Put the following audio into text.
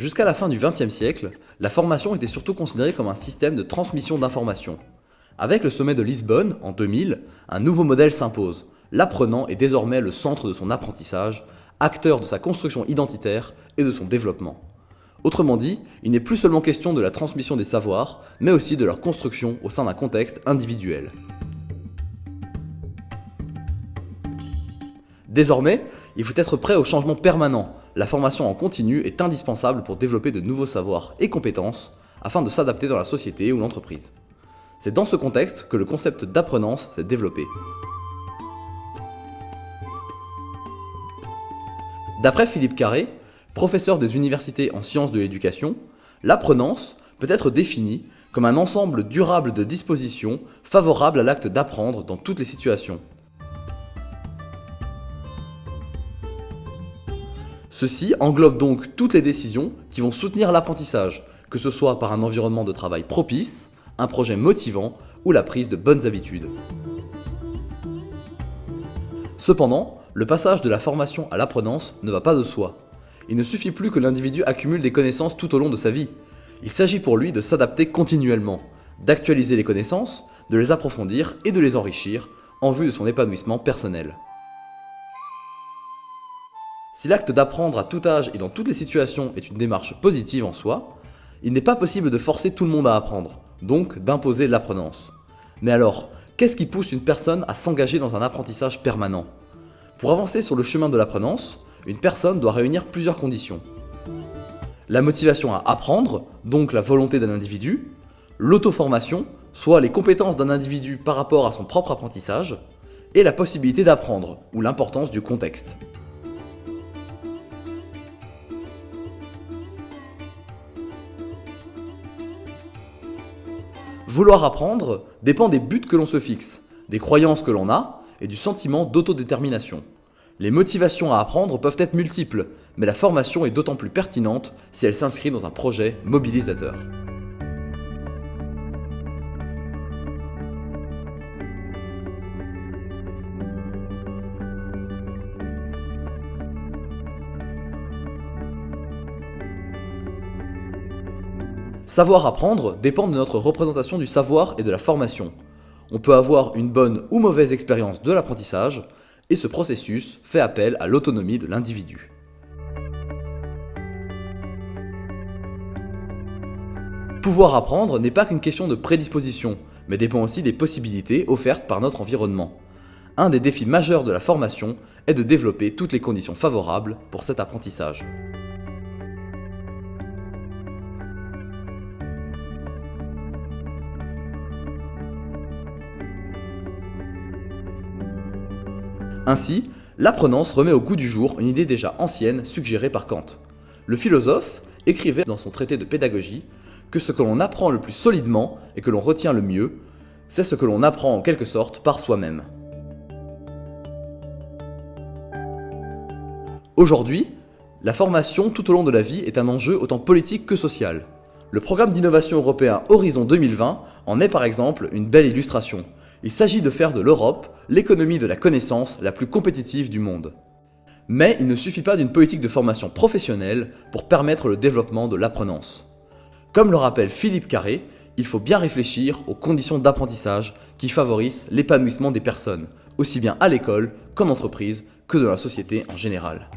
Jusqu'à la fin du XXe siècle, la formation était surtout considérée comme un système de transmission d'informations. Avec le sommet de Lisbonne, en 2000, un nouveau modèle s'impose. L'apprenant est désormais le centre de son apprentissage, acteur de sa construction identitaire et de son développement. Autrement dit, il n'est plus seulement question de la transmission des savoirs, mais aussi de leur construction au sein d'un contexte individuel. Désormais, il faut être prêt au changement permanent. La formation en continu est indispensable pour développer de nouveaux savoirs et compétences afin de s'adapter dans la société ou l'entreprise. C'est dans ce contexte que le concept d'apprenance s'est développé. D'après Philippe Carré, professeur des universités en sciences de l'éducation, l'apprenance peut être définie comme un ensemble durable de dispositions favorables à l'acte d'apprendre dans toutes les situations. Ceci englobe donc toutes les décisions qui vont soutenir l'apprentissage, que ce soit par un environnement de travail propice, un projet motivant ou la prise de bonnes habitudes. Cependant, le passage de la formation à l'apprenance ne va pas de soi. Il ne suffit plus que l'individu accumule des connaissances tout au long de sa vie. Il s'agit pour lui de s'adapter continuellement, d'actualiser les connaissances, de les approfondir et de les enrichir en vue de son épanouissement personnel. Si l'acte d'apprendre à tout âge et dans toutes les situations est une démarche positive en soi, il n'est pas possible de forcer tout le monde à apprendre, donc d'imposer l'apprenance. Mais alors, qu'est-ce qui pousse une personne à s'engager dans un apprentissage permanent ? Pour avancer sur le chemin de l'apprenance, une personne doit réunir plusieurs conditions. La motivation à apprendre, donc la volonté d'un individu, l'auto-formation, soit les compétences d'un individu par rapport à son propre apprentissage, et la possibilité d'apprendre, ou l'importance du contexte. Vouloir apprendre dépend des buts que l'on se fixe, des croyances que l'on a et du sentiment d'autodétermination. Les motivations à apprendre peuvent être multiples, mais la formation est d'autant plus pertinente si elle s'inscrit dans un projet mobilisateur. Savoir apprendre dépend de notre représentation du savoir et de la formation. On peut avoir une bonne ou mauvaise expérience de l'apprentissage, et ce processus fait appel à l'autonomie de l'individu. Pouvoir apprendre n'est pas qu'une question de prédisposition, mais dépend aussi des possibilités offertes par notre environnement. Un des défis majeurs de la formation est de développer toutes les conditions favorables pour cet apprentissage. Ainsi, l'apprenance remet au goût du jour une idée déjà ancienne suggérée par Kant. Le philosophe écrivait dans son traité de pédagogie que ce que l'on apprend le plus solidement et que l'on retient le mieux, c'est ce que l'on apprend en quelque sorte par soi-même. Aujourd'hui, la formation tout au long de la vie est un enjeu autant politique que social. Le programme d'innovation européen Horizon 2020 en est par exemple une belle illustration. Il s'agit de faire de l'Europe l'économie de la connaissance la plus compétitive du monde. Mais il ne suffit pas d'une politique de formation professionnelle pour permettre le développement de l'apprenance. Comme le rappelle Philippe Carré, il faut bien réfléchir aux conditions d'apprentissage qui favorisent l'épanouissement des personnes, aussi bien à l'école qu'en entreprise, que dans la société en général.